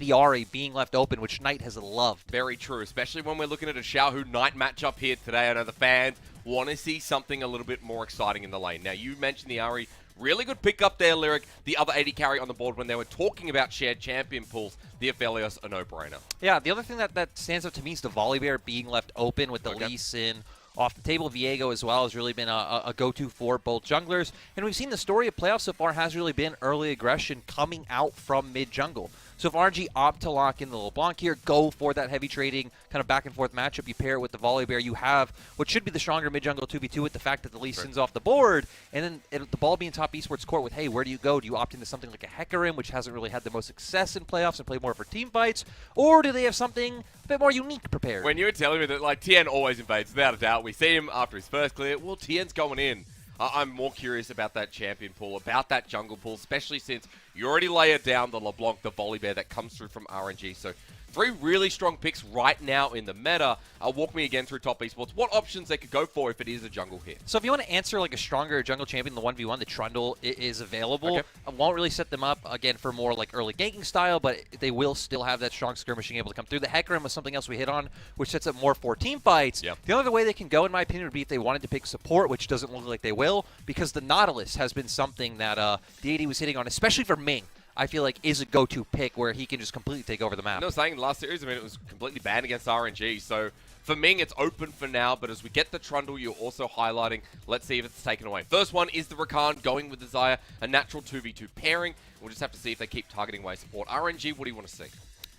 the Ari being left open, which Knight has loved. Very true, especially when we're looking at a Xiaohu Knight matchup here today. I know the fans want to see something a little bit more exciting in the lane. Now, you mentioned the Ari. Really good pick up there, Lyric. The other 80 carry on the board when they were talking about shared champion pools. The Aphelios, a no-brainer. Yeah, the other thing that stands out to me is the Volibear being left open with the Lee Sin off the table. Viego as well has really been a go-to for both junglers. And we've seen the story of playoffs so far has really been early aggression coming out from mid-jungle. So if RNG opt to lock in the LeBlanc here, go for that heavy trading kind of back-and-forth matchup. You pair it with the Volibear. You have what should be the stronger mid-jungle 2v2 with the fact that the Lee Sin's off the board. And then the ball being top esports court with, hey, where do you go? Do you opt into something like a Hecarim, which hasn't really had the most success in playoffs and play more for team fights? Or do they have something a bit more unique prepared? When you were telling me that, like, Tien always invades, without a doubt. We see him after his first clear. Well, Tien's going in. I'm more curious about that champion pool, about that jungle pool, especially since you already layered down the LeBlanc, the Volibear that comes through from RNG. So 3 really strong picks right now in the meta. Walk me again through top esports. What options they could go for if it is a jungle hit? So if you want to answer like a stronger jungle champion, the 1v1, the Trundle is available. Okay. I won't really set them up, again, for more like early ganking style, but they will still have that strong skirmishing able to come through. The Hecarim was something else we hit on, which sets up more for team fights. Yep. The other way they can go, in my opinion, would be if they wanted to pick support, which doesn't look like they will, because the Nautilus has been something that the AD was hitting on, especially for Ming. I feel like is a go-to pick where he can just completely take over the map. No, saying in the last series, I mean, it was completely banned against RNG. So for Ming, it's open for now. But as we get the Trundle, you're also highlighting, let's see if it's taken away. First one is the Rakan going with Desire, a natural 2v2 pairing. We'll just have to see if they keep targeting away support. RNG, what do you want to see?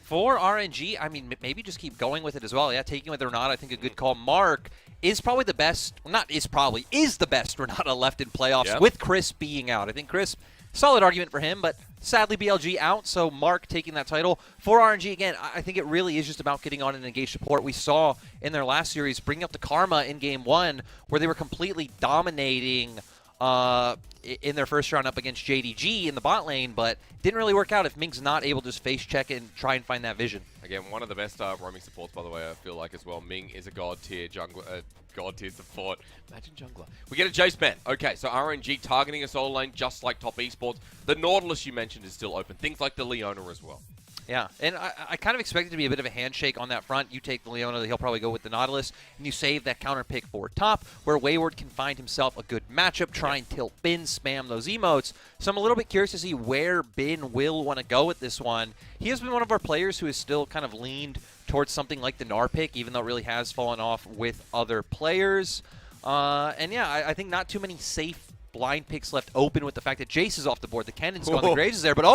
For RNG, I mean, maybe just keep going with it as well. Yeah, taking with Renata, I think a good call. Mark is probably the best, well, not is probably, is the best Renata left in playoffs with Chris being out. I think Chris, solid argument for him, but sadly BLG out, so Mark taking that title. For RNG, again, I think it really is just about getting on and engage support. We saw in their last series, bringing up the Karma in Game 1, where they were completely dominating in their first round up against JDG in the bot lane, but didn't really work out if Ming's not able to just face check and try and find that vision. Again, one of the best roaming supports, by the way, I feel like as well. Ming is a god tier jungler, god tier support. Imagine jungler. We get a Jace ban. Okay, so RNG targeting a solo lane just like top esports. The Nautilus you mentioned is still open. Things like the Leona as well. Yeah, and I kind of expect it to be a bit of a handshake on that front. You take the Leona, he'll probably go with the Nautilus, and you save that counter pick for top, where Wayward can find himself a good matchup, try and tilt Bin, spam those emotes. So I'm a little bit curious to see where Bin will want to go with this one. He has been one of our players who has still kind of leaned towards something like the Gnar pick, even though it really has fallen off with other players. And yeah, I think not too many safe blind picks left open with the fact that Jace is off the board. The Cannon's gone, the Graves is there, but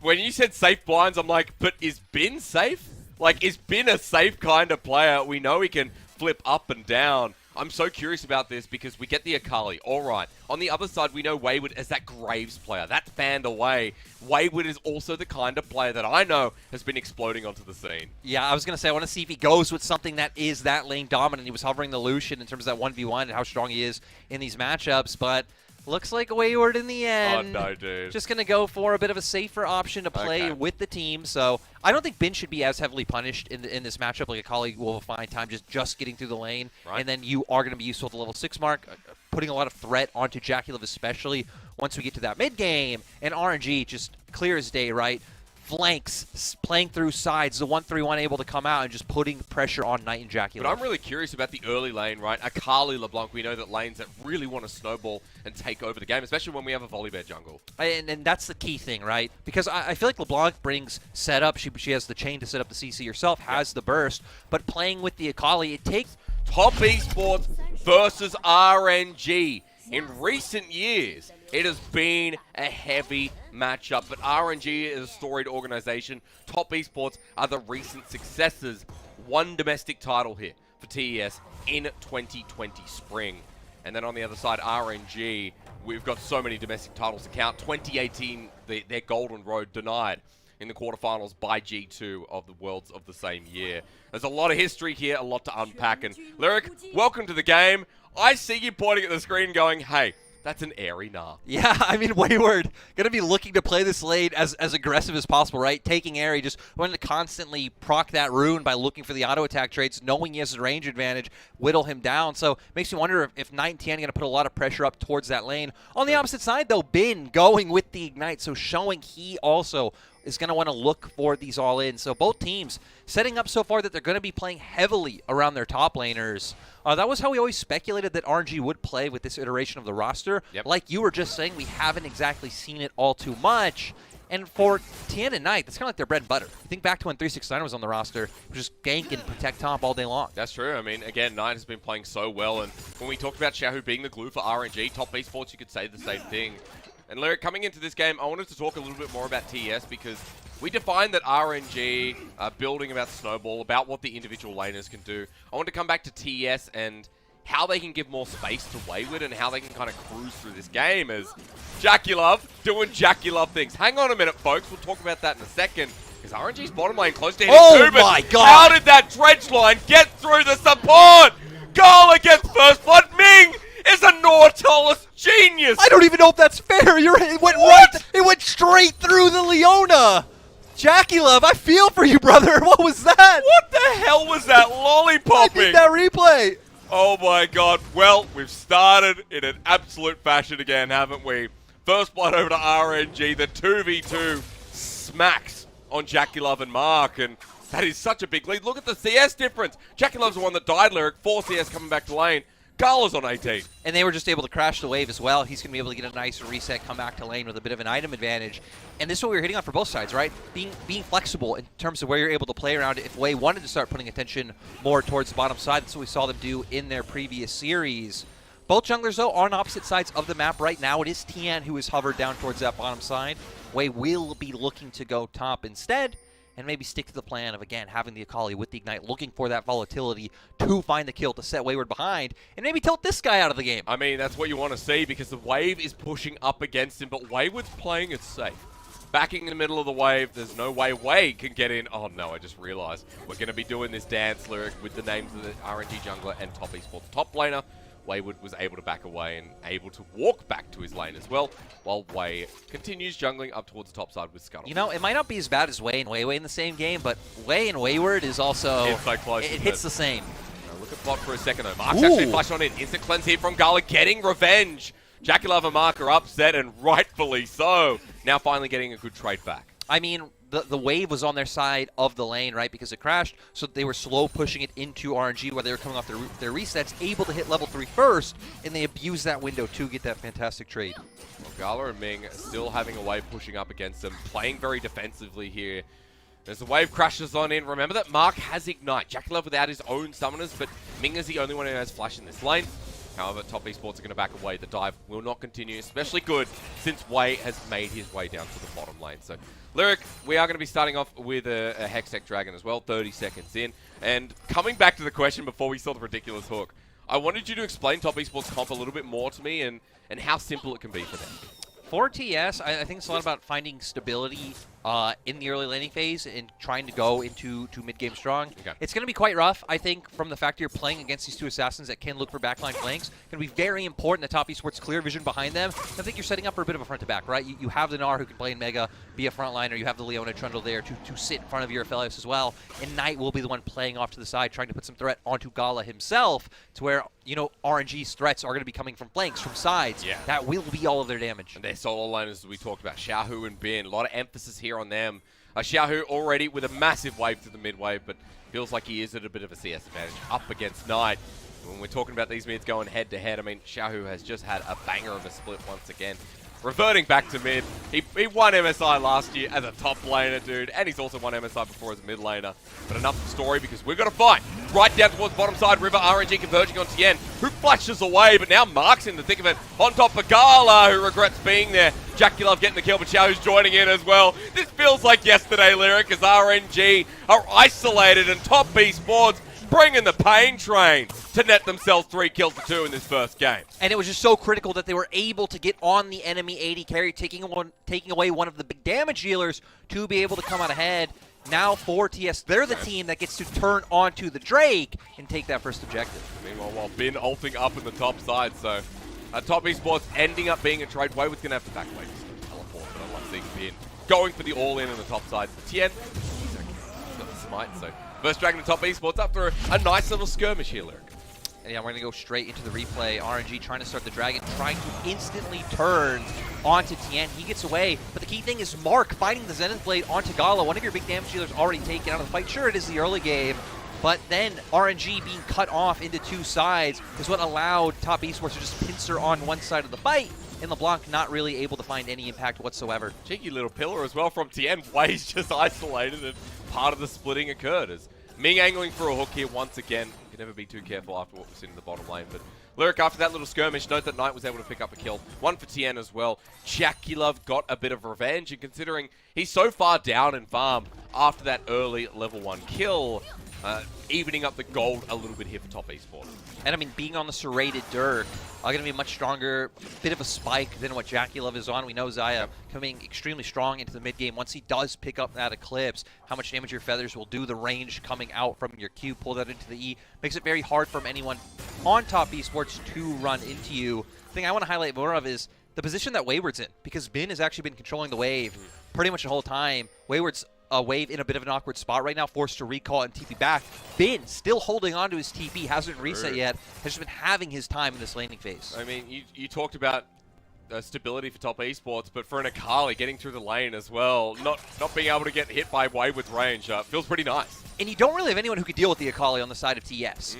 when you said safe blinds, I'm like, but is Bin safe? Like, is Bin a safe kind of player? We know he can flip up and down. I'm so curious about this because we get the Akali. All right. On the other side, we know Wayward as that Graves player. That's fanned away. Wayward is also the kind of player that I know has been exploding onto the scene. Yeah, I was going to say, I want to see if he goes with something that is that lane dominant. He was hovering the Lucian in terms of that 1v1 and how strong he is in these matchups, but looks like Wayward in the end. Oh, no, dude. Just going to go for a bit of a safer option to play with the team. So I don't think Bin should be as heavily punished in this matchup. Like Akali will find time just getting through the lane. Right. And then you are going to be useful at the level 6 mark, putting a lot of threat onto Jackie especially once we get to that mid game. And RNG just clear as day, right? Flanks, playing through sides, the 1-3-1 able to come out and just putting pressure on Knight and Jackie. But I'm really curious about the early lane, right? Akali, LeBlanc, we know that lanes that really want to snowball and take over the game, especially when we have a Volibear jungle. And that's the key thing, right? Because I feel like LeBlanc brings setup. She has the chain to set up the CC herself, has the burst, but playing with the Akali, it takes top esports versus RNG. In recent years, it has been a heavy matchup, but RNG is a storied organization. Top esports are the recent successes. One domestic title here for TES in 2020 spring. And then on the other side, RNG, we've got so many domestic titles to count. 2018, their golden road denied in the quarterfinals by G2 of the Worlds of the same year. There's a lot of history here, a lot to unpack. And Lyric, welcome to the game. I see you pointing at the screen going, hey, that's an airy nah. Yeah, I mean, Wayward going to be looking to play this lane as aggressive as possible, right? Taking airy, just wanting to constantly proc that rune by looking for the auto attack traits, knowing he has a range advantage, whittle him down. So makes me wonder if Knight and Tian are going to put a lot of pressure up towards that lane. On the opposite side, though, Bin going with the Ignite, so showing he also is going to want to look for these all-in. So both teams setting up so far that they're going to be playing heavily around their top laners. That was how we always speculated that RNG would play with this iteration of the roster. Yep. Like you were just saying, we haven't exactly seen it all too much. And for Tien and Knight, that's kind of like their bread and butter. You think back to when 369 was on the roster, just gank and protect top all day long. That's true. I mean, again, Knight has been playing so well, and when we talked about Xiaohu being the glue for RNG, top esports, you could say the same thing. And Lyric, coming into this game, I wanted to talk a little bit more about TES because we defined that RNG, building about Snowball, about what the individual laners can do. I want to come back to TES and how they can give more space to Wayward and how they can kind of cruise through this game as Jackie Love doing Jackie Love things. Hang on a minute, folks. We'll talk about that in a second. Is RNG's bottom lane close to hitting Oh two, but my God! how did that dredge line get through the support? Gala gets first blood. Ming is a Nautilus genius. I don't even know if that's fair. It went It went straight through the Leona. Jackie Love, I feel for you, brother. What was that? What the hell was that lollipopping? I need that replay. Oh my God. Well, we've started in an absolute fashion again, haven't we? First blood over to RNG. The 2v2 smacks on Jackie Love and Mark, and that is such a big lead. Look at the CS difference. Jackie Love's the one that died, Lyric. 4 CS coming back to lane. Gala's on 18. And they were just able to crash the wave as well. He's going to be able to get a nice reset, come back to lane with a bit of an item advantage. And this is what we were hitting on for both sides, right? Being flexible in terms of where you're able to play around it. If Wei wanted to start putting attention more towards the bottom side, that's what we saw them do in their previous series. Both junglers, though, are on opposite sides of the map right now. It is Tien who is hovered down towards that bottom side. Wei will be looking to go top instead, and maybe stick to the plan of, again, having the Akali with the Ignite, looking for that volatility to find the kill to set Wayward behind, and maybe tilt this guy out of the game. I mean, that's what you want to see because the wave is pushing up against him, but Wayward's playing it safe. Backing in the middle of the wave, there's no way Wei can get in. Oh no, I just realized we're going to be doing this dance, Lyric, with the names of the RNG jungler and top esports top laner. Wayward was able to back away and able to walk back to his lane as well, while Wei continues jungling up towards the top side with Scuttle. You know, it might not be as bad as Wei and Wei in the same game, but Wei and Wayward is also... It's so close. It hits the same. Now look at bot for a second though. Mark's actually flashed on in. Instant cleanse here from Gala, getting revenge. Jackie Love and Mark are upset, and rightfully so. Now finally getting a good trade back. I mean, the wave was on their side of the lane, right, because it crashed, so they were slow pushing it into RNG while they were coming off their resets, able to hit level 3 first, and they abused that window to get that fantastic trade. Well, Gala and Ming still having a wave pushing up against them, playing very defensively here. As the wave crashes on in, remember that Mark has Ignite. Jackie Love without his own summoners, but Ming is the only one who has Flash in this lane. However, top esports are going to back away. The dive will not continue, especially good since Wei has made his way down to the bottom lane. So, Lyric, we are going to be starting off with a Hextech Dragon as well, 30 seconds in. And coming back to the question before we saw the ridiculous hook, I wanted you to explain top esports comp a little bit more to me and how simple it can be for them. For TS, I think it's a lot about finding stability in the early laning phase and trying to go into mid-game strong. Okay. It's going to be quite rough, I think, from the fact you're playing against these two assassins that can look for backline flanks. It's going to be very important that top esports clear vision behind them. I think you're setting up for a bit of a front-to-back, right? You have the Gnar who can play in Mega, be a frontliner. You have the Leona Trundle there to sit in front of your Aphelios as well. And Knight will be the one playing off to the side, trying to put some threat onto Gala himself, to where, you know, RNG's threats are going to be coming from flanks, from sides. Yeah. That will be all of their damage. And their solo laners, as we talked about, Xiaohu and Bin. A lot of emphasis here on them. Xiaohu already with a massive wave to the mid wave, but feels like he is at a bit of a CS advantage up against Knight. When we're talking about these mids going head to head, I mean, Xiaohu has just had a banger of a split once again. Reverting back to mid, he won MSI last year as a top laner, dude, and he's also won MSI before as a mid laner. But enough of the story, because we've got to fight right down towards bottom side. River RNG converging on Tien, who flashes away, but now Mark's in the thick of it. On top of Gala, who regrets being there. Jackie Love getting the kill, but Xiaohu's joining in as well. This feels like yesterday, Lyric, as RNG are isolated and top esports bringing the pain train to net themselves 3 kills to 2 in this first game. And it was just so critical that they were able to get on the enemy AD carry, taking away one of the big damage dealers to be able to come out ahead. Now for TS, they're the team that gets to turn onto the Drake and take that first objective. Meanwhile, while Bin ulting up in the top side, so top esports ending up being a trade. Wayward's going to have to back away. Just teleport, but I like seeing Bin going for the all-in on the top side. Tien, he's okay. He's got the smite, so first Dragon to top esports up for a nice little skirmish here, Lyric. And yeah, we're going to go straight into the replay. RNG trying to start the Dragon, trying to instantly turn onto Tien. He gets away, but the key thing is Mark fighting the Zenith Blade onto Gala. One of your big damage dealers already taken out of the fight. Sure, it is the early game, but then RNG being cut off into two sides is what allowed Top Esports to just pincer on one side of the fight, and LeBlanc not really able to find any impact whatsoever. Cheeky little pillar as well from Tien. Way's just isolated, and part of the splitting occurred as Ming angling for a hook here once again. You can never be too careful after what was in the bottom lane. But Lyric, after that little skirmish, note that Knight was able to pick up a kill. One for Tien as well. Jaculov got a bit of revenge, and considering he's so far down in farm after that early level 1 kill, evening up the gold a little bit here for Top Esports. And I mean, being on the serrated Dirk, going to be a much stronger, bit of a spike than what Jaculov is on. We know Zaya coming extremely strong into the mid game. Once he does pick up that Eclipse, how much damage your feathers will do, the range coming out from your Q, pull that into the E, makes it very hard for anyone on Top Esports to run into you. The thing I want to highlight more of is the position that Wayward's in, because Bin has actually been controlling the wave pretty much the whole time. Wayward's wave in a bit of an awkward spot right now, forced to recall and TP back. Bin still holding on to his TP, hasn't reset yet, has just been having his time in this laning phase. I mean, you talked about stability for Top Esports, but for an Akali getting through the lane as well, not being able to get hit by Wave with range, feels pretty nice. And you don't really have anyone who could deal with the Akali on the side of TS.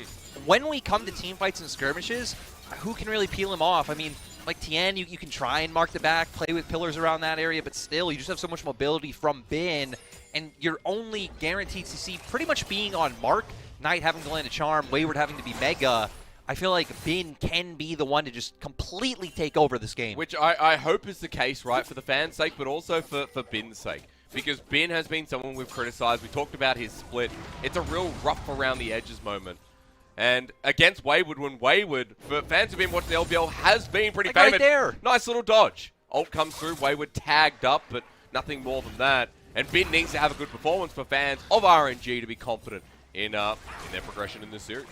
When we come to team fights and skirmishes, who can really peel him off? I mean, like Tien, you can try and mark the back, play with pillars around that area, but still, you just have so much mobility from Bin, and you're only guaranteed to see pretty much being on Mark, Knight having to land a charm, Wayward having to be Mega. I feel like Bin can be the one to just completely take over this game. Which I hope is the case, right, for the fans' sake, but also for Bin's sake. Because Bin has been someone we've criticized. We talked about his split. It's a real rough around the edges moment. And against Wayward, when Wayward, for fans who've been watching the LBL, has been pretty famous. Right there. Nice little dodge. Ult comes through, Wayward tagged up, but nothing more than that. And Bin needs to have a good performance for fans of RNG to be confident in their progression in this series.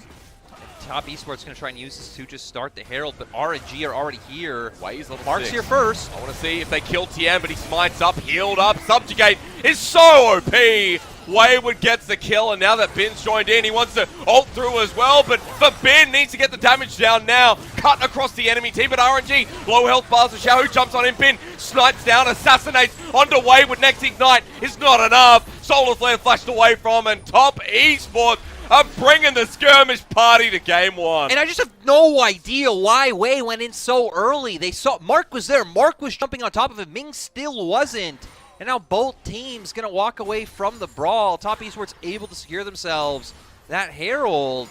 Top Esports going to try and use this to just start the Herald, but RNG are already here. Ways level Mark's 6. here first. I want to see if they kill Tien, but he smites up, healed up. Subjugate is so OP. Wayward gets the kill, and now that Bin's joined in, he wants to ult through as well, but Bin needs to get the damage down now. Cut across the enemy team, but RNG, low health bars of Xiao, who jumps on him. Bin snipes down, assassinates onto Wayward. Next ignite is not enough. Solar Flare flashed away from, and Top Esports are bringing the skirmish party to game 1. And I just have no idea why Wei went in so early. They saw Mark was there. Mark was jumping on top of him. Ming still wasn't. And now both teams going to walk away from the brawl. Top Esports able to secure themselves that Herald.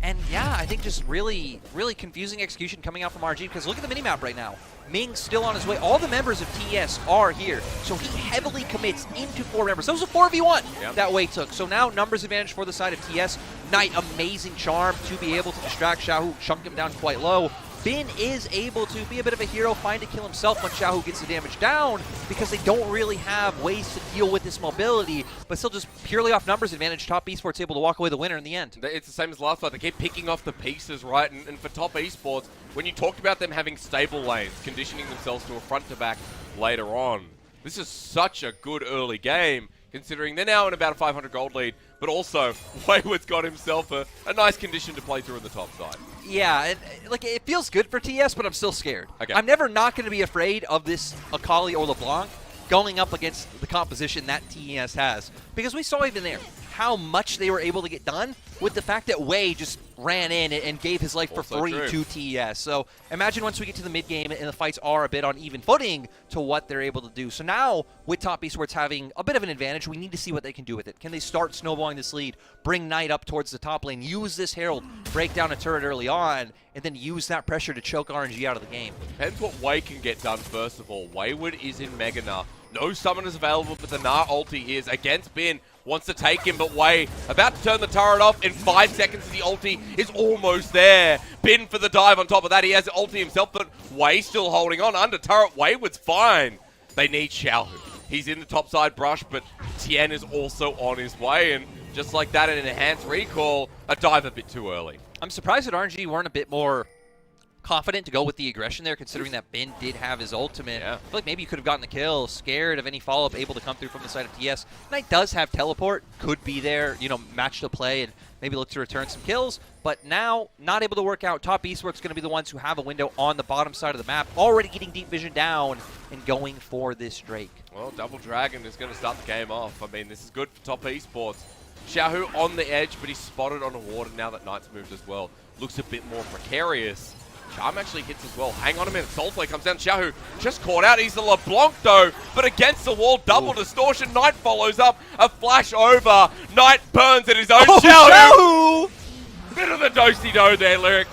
And yeah, I think just really, really confusing execution coming out from RG, because look at the minimap right now. Ming's still on his way. All the members of TES are here. So he heavily commits into 4 members. That was a 4v1 that Wei took. So now numbers advantage for the side of TS. Knight, amazing charm to be able to distract Xiaohu, chunk him down quite low. Bin is able to be a bit of a hero, find a kill himself when Xiaohu gets the damage down, because they don't really have ways to deal with this mobility, but still just purely off numbers advantage, Top Esports able to walk away the winner in the end. It's the same as last fight. They keep picking off the pieces, right? And for Top Esports, when you talked about them having stable lanes, conditioning themselves to a front-to-back later on, this is such a good early game, considering they're now in about a 500 gold lead, but also Wayward's got himself a nice condition to play through in the top side. Yeah, like it feels good for TS, but I'm still scared. Okay. I'm never not going to be afraid of this Akali or LeBlanc going up against the composition that TES has, because we saw even there how much they were able to get done with the fact that Wei just ran in and gave his life for free to TES. So imagine once we get to the mid game and the fights are a bit on even footing to what they're able to do. So now with Top Esports having a bit of an advantage, we need to see what they can do with it. Can they start snowballing this lead, bring Knight up towards the top lane, use this Herald, break down a turret early on, and then use that pressure to choke RNG out of the game? Depends what Wei can get done first of all. Wayward is in Mega Gnar. No summoners available, but the Gnar ulti is against Bin. Wants to take him, but Wei about to turn the turret off in 5 seconds. The ulti is almost there. Bin for the dive on top of that. He has the ulti himself, but Wei still holding on. Under turret, Wayward's fine. They need Xiaohu. He's in the top side brush, but Tien is also on his way. And just like that, an enhanced recall, a dive a bit too early. I'm surprised that RNG weren't a bit more confident to go with the aggression there, considering that Bin did have his ultimate. I feel like maybe you could have gotten the kill, scared of any follow-up able to come through from the side of TS. Knight does have teleport, could be there, you know, match to play and maybe look to return some kills. But now, not able to work out. Top Esports going to be the ones who have a window on the bottom side of the map, already getting deep vision down and going for this Drake. Well, Double Dragon is going to start the game off. I mean, this is good for Top Esports. Xiaohu on the edge, but he's spotted on a ward, and now that Knight's moved as well. Looks a bit more precarious. Charm actually hits as well. Hang on a minute. Soulflare comes down. Xiaohu just caught out. He's the LeBlanc, though, but against the wall. Double distortion. Knight follows up. A flash over. Knight burns at his own. Xiaohu! Bit of the do-si-do there, Lyric.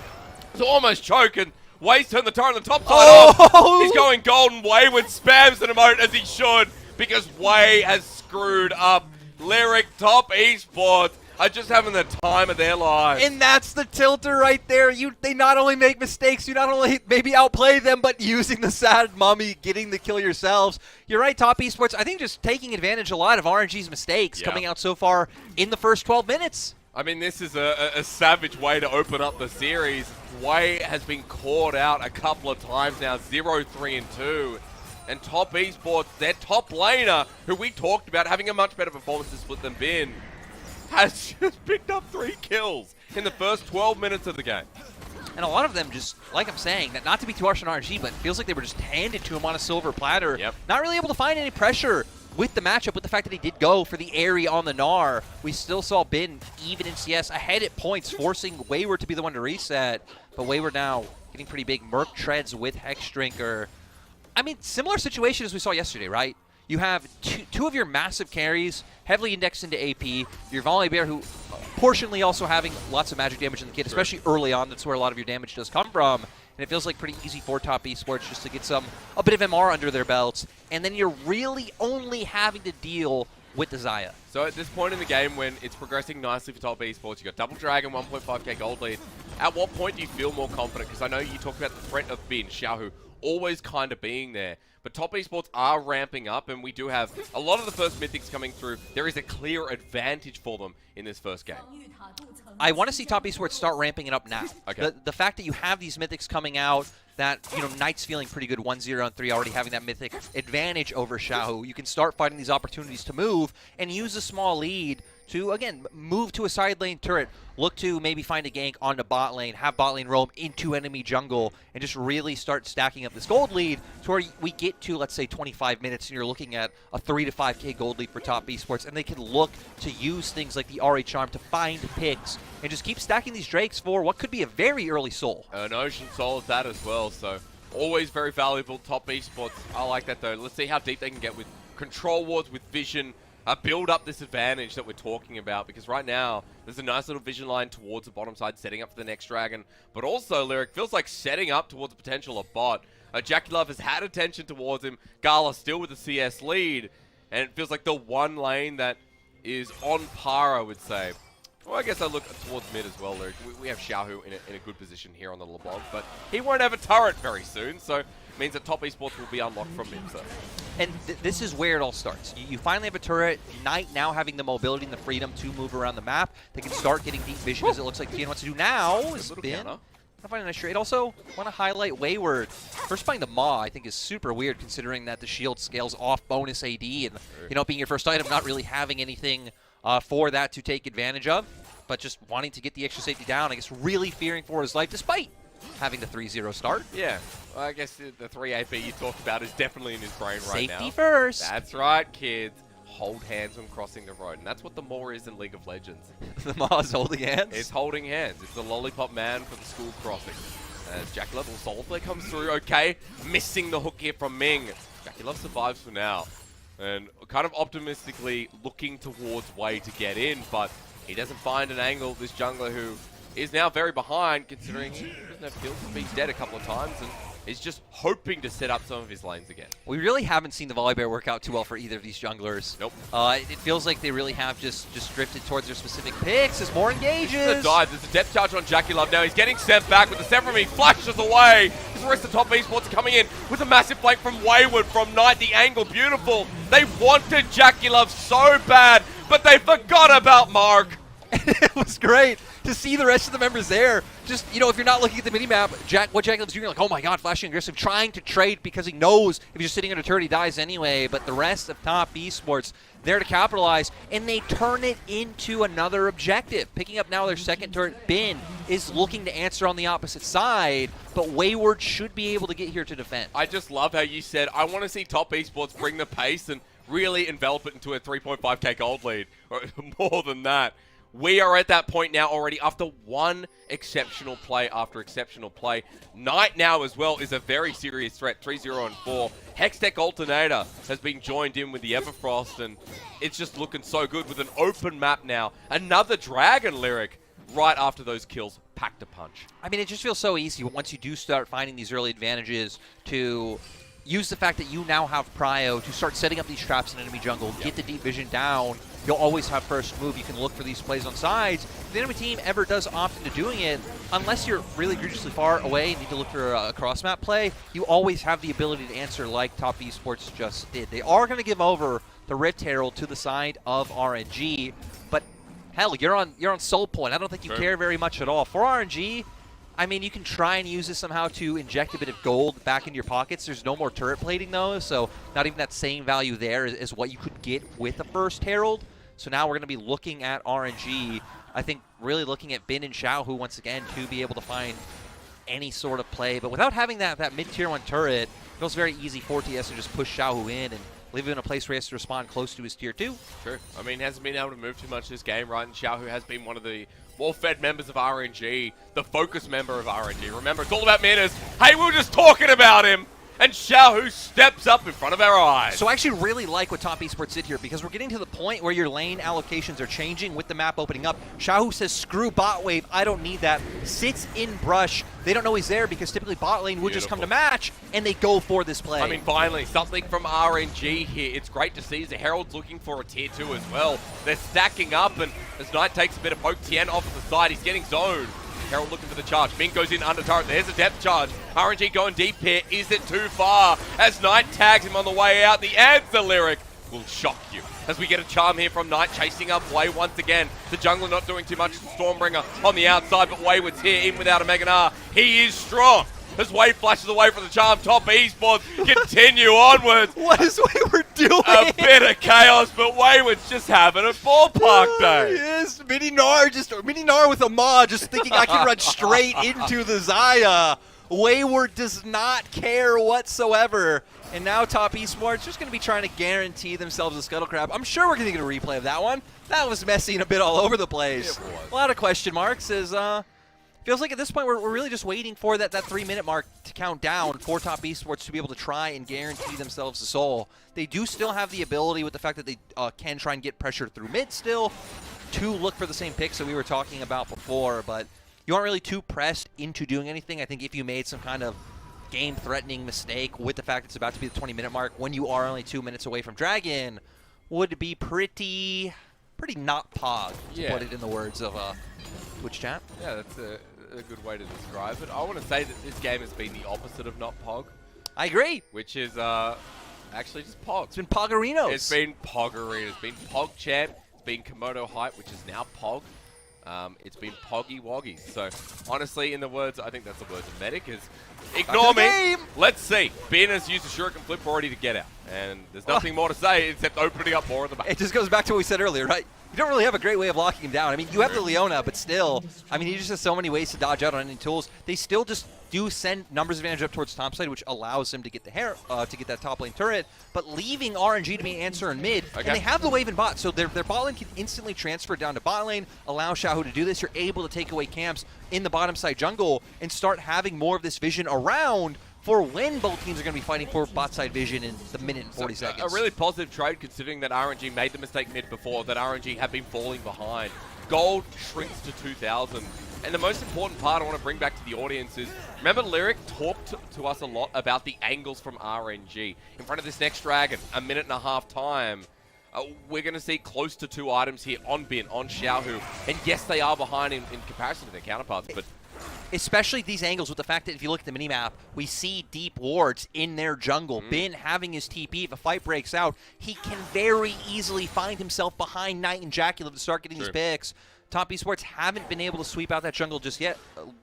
It's almost choking. Way's turned the turret on the top side off. He's going golden. Wayward spams an emote as he should, because Way has screwed up. Lyric, Top Esports are just having the time of their lives. And that's the tilter right there. They not only make mistakes, you not only maybe outplay them, but using the sad mummy, getting the kill yourselves. You're right, Top Esports, I think just taking advantage a lot of RNG's mistakes coming out so far in the first 12 minutes. I mean, this is a savage way to open up the series. Way has been caught out a couple of times now, 0-3-2. And Top Esports, their top laner, who we talked about having a much better performance to split than Bin, has just picked up 3 kills in the first 12 minutes of the game. And a lot of them just, like I'm saying, that not to be too harsh on RNG, but it feels like they were just handed to him on a silver platter. Yep. Not really able to find any pressure with the matchup, with the fact that he did go for the Airy on the Gnar. We still saw Bin, even in CS, ahead at points, forcing Wayward to be the one to reset. But Wayward now getting pretty big. Merc treads with Hexdrinker. I mean, similar situation as we saw yesterday, right? You have two of your massive carries heavily indexed into AP. Your Volibear, who portionally also having lots of magic damage in the kit, especially early on. That's where a lot of your damage does come from. And it feels like pretty easy for Top Esports just to get a bit of MR under their belts. And then you're really only having to deal with the Xayah. So at this point in the game, when it's progressing nicely for Top Esports, you got Double Dragon, 1.5k gold lead. At what point do you feel more confident? Because I know you talked about the threat of Bin, Xiaohu, always kind of being there. But Top Esports are ramping up, and we do have a lot of the first mythics coming through. There is a clear advantage for them in this first game. I want to see Top Esports start ramping it up now. Okay. The fact that you have these mythics coming out, that, Knight's feeling pretty good 1-0 on 3, already having that mythic advantage over Xiaohu. You can start finding these opportunities to move and use a small lead to, again, move to a side lane turret, look to maybe find a gank on the bot lane, have bot lane roam into enemy jungle, and just really start stacking up this gold lead to where we get to, let's say, 25 minutes, and you're looking at a 3 to 5k gold lead for Top Esports, and they can look to use things like the RA Charm to find picks and just keep stacking these Drakes for what could be a very early soul. An Ocean Soul at that as well, so always very valuable. Top Esports, I like that though. Let's see how deep they can get with control wards, with vision, build up this advantage that we're talking about, because right now there's a nice little vision line towards the bottom side, setting up for the next dragon, but also Lyric feels like setting up towards the potential of bot. Jackie Love has had attention towards him. Gala still with the CS lead, and it feels like the one lane that is on par, I would say. Well, I guess I look towards mid as well, Lyric. We have Xiaohu in a good position here on the LeBlanc, but he won't have a turret very soon, so it means that Top Esports will be unlocked from mid. So. And this is where it all starts. You finally have a turret. Knight now having the mobility and the freedom to move around the map. They can start getting deep vision, as it looks like Tian wants to do now. Is Bin. I find a nice trade. Also, want to highlight Wayward. First buying the Maw, I think, is super weird, considering that the shield scales off bonus AD, and being your first item, not really having anything for that to take advantage of, but just wanting to get the extra safety down. I guess really fearing for his life, despite having the 3-0 start. Yeah, well, I guess the 3 AP you talked about is definitely in his brain right now. Safety first. That's right, kids. Hold hands when crossing the road. And that's what the Maw is in League of Legends. The Maw is holding hands? It's holding hands. It's the lollipop man for the school crossing. As Jackie Love Soulflare comes through. Okay, missing the hook here from Ming. Jackie Love survives for now. And kind of optimistically looking towards Way to get in, but he doesn't find an angle. This jungler who is now very behind, considering he doesn't have kills. He's dead a couple of times, and is just hoping to set up some of his lanes again. We really haven't seen the Volibear work out too well for either of these junglers. Nope. It feels like they really have just drifted towards their specific picks as more engages. This is a dive. There's a depth charge on Jackie Love now. He's getting sent back with the set from him. He flashes away. The rest of Top Esports are coming in with a massive flank from Wayward, from Knight. The angle, beautiful. They wanted Jackie Love so bad, but they forgot about Mark. It was great to see the rest of the members there. Just, if you're not looking at the minimap, what Jack Love's doing, you're like, oh my god, flashing aggressive, trying to trade because he knows if he's just sitting on a turret, he dies anyway. But the rest of Top Esports there to capitalize, and they turn it into another objective. Picking up now their second turret. Bin is looking to answer on the opposite side, but Wayward should be able to get here to defend. I just love how you said, I want to see Top Esports bring the pace and really envelop it into a 3.5k gold lead, or more than that. We are at that point now already after one exceptional play after exceptional play. Knight now as well is a very serious threat, 3-0 and 4. Hextech Alternator has been joined in with the Everfrost, and it's just looking so good with an open map now. Another Dragon Lyric right after those kills, packed a punch. I mean, it just feels so easy once you do start finding these early advantages to use the fact that you now have prio to start setting up these traps in enemy jungle, get the deep vision down. You'll always have first move. You can look for these plays on sides. If the enemy team ever does opt into doing it, unless you're really egregiously far away and need to look for a cross-map play, you always have the ability to answer like Top Esports just did. They are going to give over the Rift Herald to the side of RNG, but hell, you're on Soul Point. I don't think you care very much at all. For RNG, I mean, you can try and use this somehow to inject a bit of gold back into your pockets. There's no more turret plating, though, so not even that same value there is what you could get with the first Herald. So now we're going to be looking at RNG, I think really looking at Bin and Xiaohu once again to be able to find any sort of play. But without having that mid-tier 1 turret, it feels very easy for TS to just push Xiaohu in and leave him in a place where he has to respond close to his tier 2. Sure. I mean, he hasn't been able to move too much this game, right? And Xiaohu has been one of the well-fed members of RNG, the focus member of RNG. Remember, it's all about Minas. Hey, we were just talking about him. And Xiaohu steps up in front of our eyes. So I actually really like what Top Esports did here, because we're getting to the point where your lane allocations are changing with the map opening up. Xiaohu says, screw bot wave, I don't need that. Sits in brush. They don't know he's there because typically bot lane would just come to match, and they go for this play. I mean, finally, something from RNG here. It's great to see as the Herald's looking for a tier 2 as well. They're stacking up, and as Knight takes a bit of poke, Tien off to the side. He's getting zoned. Herald looking for the charge. Ming goes in under turret. There's a depth charge. RNG going deep here. Is it too far? As Knight tags him on the way out, the answer lyric will shock you. As we get a charm here from Knight chasing up Way once again. The jungler not doing too much. Stormbringer on the outside, but Wayward's here in without a Mega Gnar. He is strong. As Way flashes away from the charm, Top Esports continue onwards. What is Wayward doing? A bit of chaos, but Wayward's just having a ballpark day. Yes, Mini Gnar with a maw, just thinking I can run straight into the Xayah. Wayward does not care whatsoever. And now Top Esports just going to be trying to guarantee themselves a Scuttle Crab. I'm sure we're going to get a replay of that one. That was messy and a bit all over the place. It was. A lot of question marks as feels like at this point we're really just waiting for that 3-minute mark to count down for Top Esports to be able to try and guarantee themselves the soul. They do still have the ability with the fact that they can try and get pressure through mid still to look for the same picks that we were talking about before, but you aren't really too pressed into doing anything. I think if you made some kind of game-threatening mistake with the fact it's about to be the 20-minute mark when you are only 2 minutes away from Dragon, would be pretty not pog, to put it in the words of Twitch chat. Yeah, that's a good way to describe it. I want to say that this game has been the opposite of not pog. I agree. Which is actually just pog. It's been Pogarinos. It's been Pogarinos. It's been Pog Champ. It's been Komodo Hype, which is now Pog. It's been Poggy Woggies. So, honestly, in the words, I think that's the words of Medic, is ignore me. Let's see. Ben has used a Shuriken Flip already to get out. And there's nothing more to say except opening up more of the map. It just goes back to what we said earlier, right? You don't really have a great way of locking him down. I mean, you have the Leona, but still, I mean, he just has so many ways to dodge out on any tools. They still just do send numbers advantage up towards top side, which allows him to get the to get that top lane turret, but leaving RNG to be an answer in mid. Okay. And they have the wave in bot, so their bot lane can instantly transfer down to bot lane, allow Xiaohu to do this. You're able to take away camps in the bottom side jungle and start having more of this vision around for when both teams are going to be fighting for bot side vision in the minute and 40 seconds. A really positive trade considering that RNG made the mistake mid before, that RNG have been falling behind. Gold shrinks to 2,000. And the most important part I want to bring back to the audience is, remember Lyric talked to us a lot about the angles from RNG. In front of this next Dragon, a minute and a half time, we're going to see close to 2 items here on Bin, on Xiaohu. And yes, they are behind in comparison to their counterparts, but especially these angles with the fact that if you look at the minimap, we see deep wards in their jungle. Bin having his TP, if a fight breaks out, he can very easily find himself behind Knight and Jacula to start getting these picks. Top Esports haven't been able to sweep out that jungle just yet.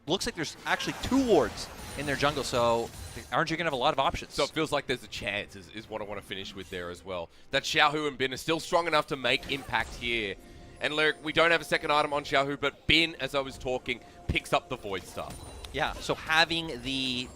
Looks like there's actually 2 wards in their jungle, so RNG going to have a lot of options. So it feels like there's a chance is what I want to finish with there as well. That Xiaohu and Bin are still strong enough to make impact here. And Lyric, we don't have a second item on Xiaohu, but Bin, as I was talking, picks up the Void Star. Yeah, so having the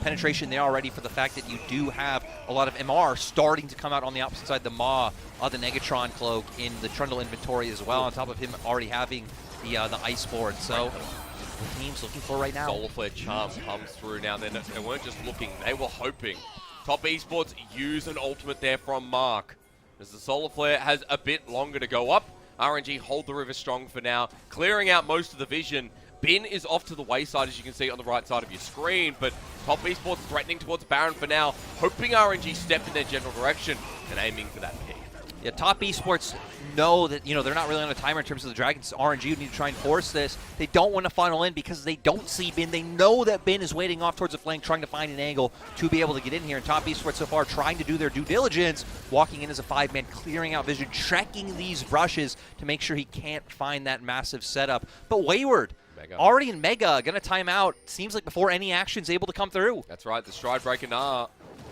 penetration there already for the fact that you do have a lot of MR starting to come out on the opposite side, the Maw, the Negatron cloak in the Trundle inventory as well, on top of him already having the Ice Board. So the team's looking for right now. Solar Flare Charm comes through now. They weren't just looking, they were hoping. Top Esports use an ultimate there from Mark. As the Solar Flare has a bit longer to go up, RNG hold the river strong for now, clearing out most of the vision. Bin is off to the wayside, as you can see on the right side of your screen, but Top Esports threatening towards Baron for now, hoping RNG step in their general direction and aiming for that pick. Yeah, Top Esports know that, they're not really on a timer in terms of the Dragons. RNG would need to try and force this. They don't want to funnel in because they don't see Bin. They know that Bin is waiting off towards the flank, trying to find an angle to be able to get in here. And Top Esports so far trying to do their due diligence, walking in as a 5-man, clearing out vision, checking these rushes to make sure he can't find that massive setup. But Wayward, already in Mega, going to time out, seems like before any action's able to come through. That's right, the Stride Breaker now.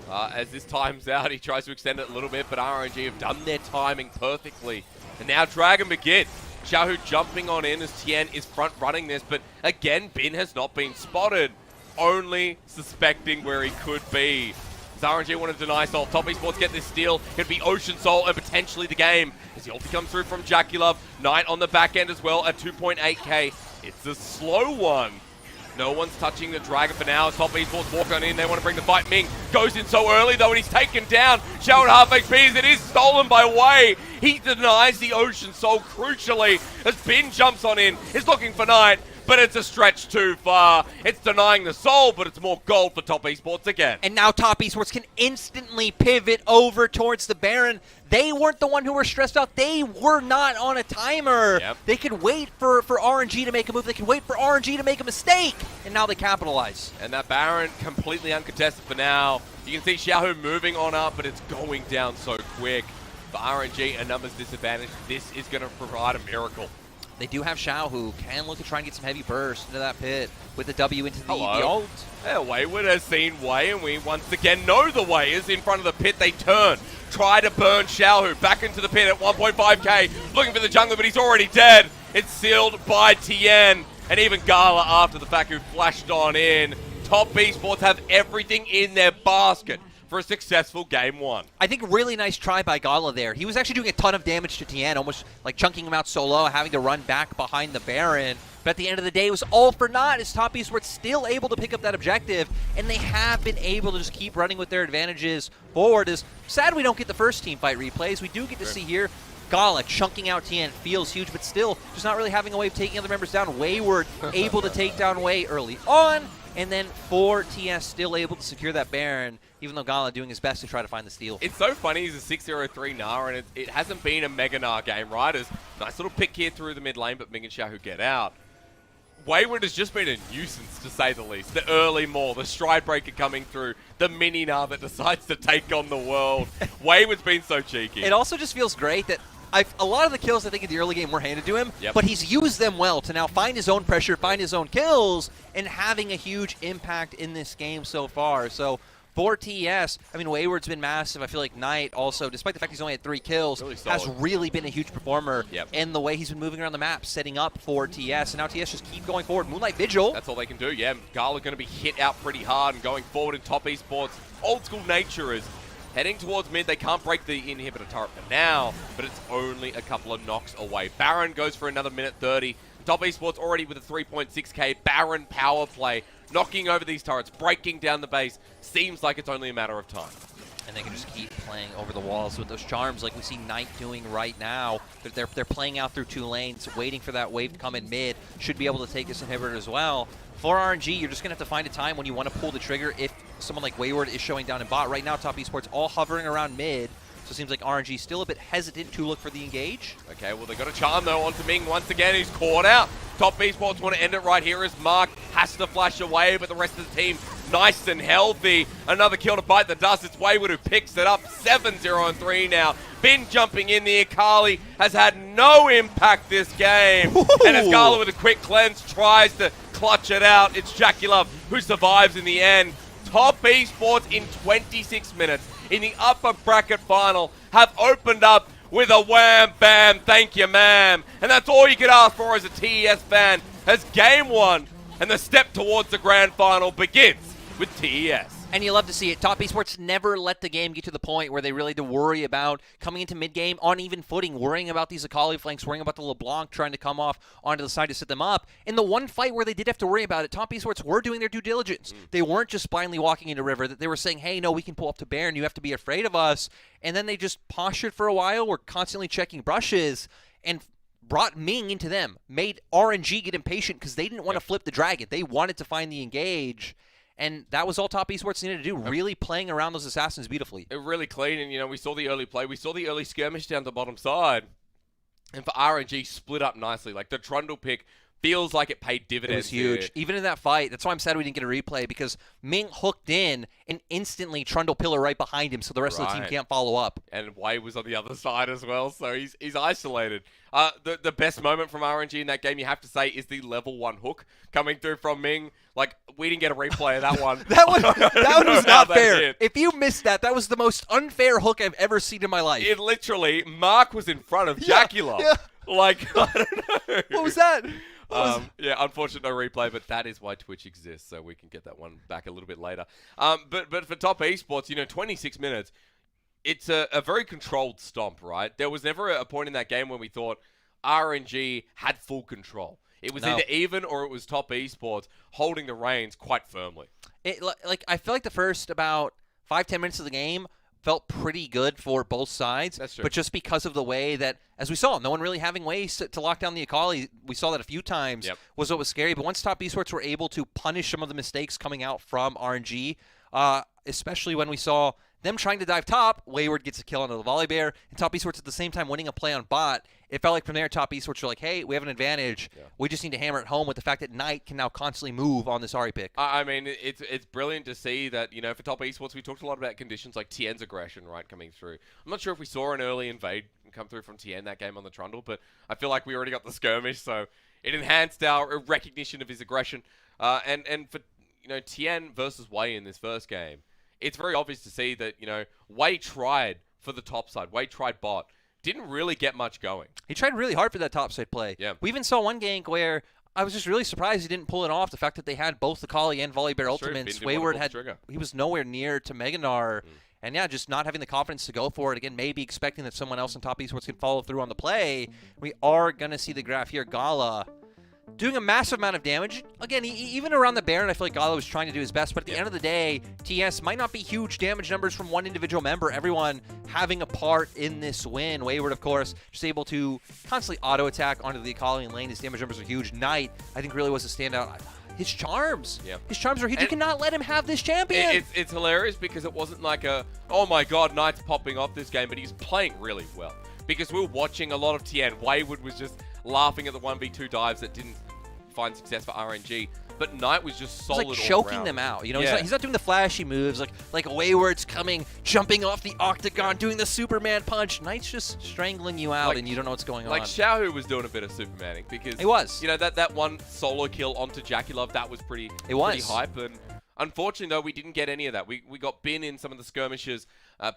As this times out, he tries to extend it a little bit, but RNG have done their timing perfectly. And now Dragon begins. Xiaohu jumping on in as Tien is front running this, but again, Bin has not been spotted. Only suspecting where he could be. As RNG want to deny Soul. Top Esports get this steal. It'd be Ocean Soul and potentially the game. As the ulti comes through from Jacula. Knight on the back end as well at 2.8k. It's a slow one. No one's touching the Dragon for now. Top Esports walk on in. They want to bring the fight. Ming goes in so early, though, and he's taken down. Xiao at half HP as it is stolen by Wei. He denies the Ocean Soul crucially as Bin jumps on in. Is looking for Knight, but it's a stretch too far. It's denying the soul, but it's more gold for Top Esports again. And now Top Esports can instantly pivot over towards the Baron. They weren't the one who were stressed out. They were not on a timer. Yep. They could wait for RNG to make a move. They could wait for RNG to make a mistake. And now they capitalize. And that Baron completely uncontested for now. You can see Xiaohu moving on up, but it's going down so quick. For RNG, a numbers disadvantage. This is going to provide a miracle. They do have Xiao, who can look to try and get some heavy burst into that pit with the W into the ult. Yeah, Wayward has seen Wei, and we once again know the Wei is in front of the pit. They turn, try to burn Xiaohu back into the pit at 1.5k, looking for the jungler, but he's already dead. It's sealed by Tien, and even Gala after the fact who flashed on in. Top Esports have everything in their basket for a successful game 1. I think really nice try by Gala there. He was actually doing a ton of damage to Tien, almost like chunking him out solo, having to run back behind the Baron. But at the end of the day, it was all for naught as Top Esports still able to pick up that objective, and they have been able to just keep running with their advantages forward. It's sad we don't get the first team fight replays. We do get to see here Gala chunking out Tien. Feels huge, but still just not really having a way of taking other members down. Wayward able to take down Wei early on, and then for TS still able to secure that Baron, even though Gala doing his best to try to find the steal. It's so funny, he's a 603 Gnar, and it hasn't been a Mega Gnar game, right? As nice little pick here through the mid lane, but Ming and Xiaohu get out. Wayward has just been a nuisance, to say the least. The early maul, the Stride Breaker coming through, the mini Gnar that decides to take on the world. Wayward's been so cheeky. It also just feels great that a lot of the kills I think in the early game were handed to him, yep, but he's used them well to now find his own pressure, find his own kills, and having a huge impact in this game so far. So for TS, I mean, Wayward's been massive. I feel like Knight also, despite the fact he's only had 3 kills, has really been a huge performer in the way he's been moving around the map, setting up for TS. And now TS just keep going forward. Moonlight Vigil. That's all they can do, yeah. Gala going to be hit out pretty hard and going forward in Top Esports. Old school nature is heading towards mid. They can't break the inhibitor turret for now, but it's only a couple of knocks away. Baron goes for another minute 30. Top Esports already with a 3.6k Baron power play, knocking over these turrets, breaking down the base. Seems like it's only a matter of time. And they can just keep playing over the walls with those charms like we see Knight doing right now. They're playing out through 2 lanes, waiting for that wave to come in mid. Should be able to take this inhibitor as well. For RNG, you're just going to have to find a time when you want to pull the trigger if someone like Wayward is showing down in bot. Right now, Top Esports all hovering around mid. So it seems like RNG still a bit hesitant to look for the engage. Okay, well, they got a charm, though, onto Ming once again. He's caught out. Top Esports want to end it right here as Mark has to flash away, but the rest of the team nice and healthy. Another kill to bite the dust. It's Wayward who picks it up. 7-0-3 now. Bin jumping in. The Akali has had no impact this game. Ooh. And as Gala with a quick cleanse tries to clutch it out, it's Jackie Love who survives in the end. Top Esports in 26 minutes in the upper bracket final have opened up with a wham, bam, thank you, ma'am. And that's all you could ask for as a TES fan, as Game 1 and the step towards the grand final begins with TES. And you love to see it. Top Esports never let the game get to the point where they really had to worry about coming into mid-game on even footing, worrying about these Akali flanks, worrying about the LeBlanc trying to come off onto the side to set them up. In the one fight where they did have to worry about it, Top Esports were doing their due diligence. They weren't just blindly walking into River. That they were saying, hey, no, we can pull up to Baron. You have to be afraid of us. And then they just postured for a while, were constantly checking brushes, and brought Ming into them, made RNG get impatient because they didn't want to flip the dragon. They wanted to find the engage. And that was all Top Esports needed to do, really playing around those assassins beautifully. It really clean, and, you know, we saw the early play. We saw the early skirmish down the bottom side. And for RNG, split up nicely. Like, the Trundle pick feels like it paid dividends. It was huge. Here. Even in that fight, that's why I'm sad we didn't get a replay, because Ming hooked in and instantly Trundle pillar right behind him, so the rest of the team can't follow up. And Wei was on the other side as well, so he's isolated. The best moment from RNG in that game, you have to say, is the level 1 hook coming through from Ming. Like, we didn't get a replay of that one. that one was not fair. If you missed that, that was the most unfair hook I've ever seen in my life. It literally, Mark was in front of Jackie Love. Yeah. Like, I don't know. What was that? Yeah, unfortunate no replay, but that is why Twitch exists, so we can get that one back a little bit later. But for Top Esports, you know, 26 minutes, it's a very controlled stomp, right? There was never a point in that game when we thought RNG had full control. It was either even or it was Top Esports holding the reins quite firmly. I feel like the first about 5-10 minutes of the game felt pretty good for both sides. That's true. But just because of the way that, as we saw, no one really having ways to lock down the Akali, we saw that a few times, was what was scary. But once Top Esports were able to punish some of the mistakes coming out from RNG, especially when we saw them trying to dive top, Wayward gets a kill onto the Volley Bear, and Top Esports at the same time winning a play on bot. It felt like from there, Top Esports were like, hey, we have an advantage. Yeah. We just need to hammer it home with the fact that Knight can now constantly move on this Ahri pick. I mean, it's brilliant to see that, you know, for Top Esports, we talked a lot about conditions like Tien's aggression, right, coming through. I'm not sure if we saw an early invade come through from Tien that game on the Trundle, but I feel like we already got the skirmish, so it enhanced our recognition of his aggression. And for, you know, Tien versus Wei in this first game, it's very obvious to see that, you know, Wei tried for the top side. Wei tried bot. Didn't really get much going. He tried really hard for that top side play. Yeah. We even saw one gank where I was just really surprised he didn't pull it off. The fact that they had both the Kali and Volley Bear ultimates. Wayward he was nowhere near to Meganar. And yeah, just not having the confidence to go for it. Again, maybe expecting that someone else on Top Esports can follow through on the play. We are going to see the graph here. Gala doing a massive amount of damage. Again, even around the Baron, I feel like Gala was trying to do his best. But at the end of the day, TS might not be huge damage numbers from one individual member. Everyone having a part in this win. Wayward, of course, just able to constantly auto-attack onto the Akali lane. His damage numbers are huge. Knight, I think, really was a standout. His charms. His charms are huge. You cannot let him have this champion. It's hilarious because it wasn't like a, oh my god, Knight's popping off this game, but he's playing really well. Because we were watching a lot of Tien. Wayward was just laughing at the 1v2 dives that didn't find success for RNG. But Knight was just solid. He's like choking them out. You know, he's not doing the flashy moves like Wayward's coming, jumping off the octagon, doing the Superman punch. Knight's just strangling you out, and you don't know what's going on. Like Xiaohu was doing a bit of Supermaning because he was. You know, that one solo kill onto Jackie Love, that was pretty hype. And unfortunately, though, we didn't get any of that. We got Bin in some of the skirmishes,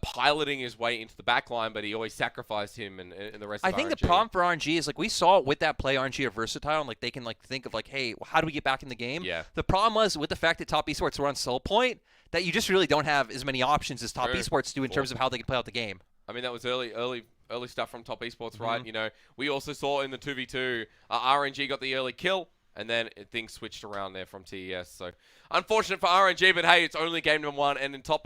piloting his way into the back line, but he always sacrificed him and the rest of RNG. I think the problem for RNG is, like, we saw with that play, RNG are versatile, and, like, they can, like, think of, like, hey, how do we get back in the game? Yeah. The problem was with the fact that Top Esports were on Soul Point, that you just really don't have as many options as Top Esports do in terms of how they can play out the game. I mean, that was early stuff from Top Esports, right? You know, we also saw in the 2v2, RNG got the early kill, and then things switched around there from TES. So, unfortunate for RNG, but hey, it's only game number 1, and in Top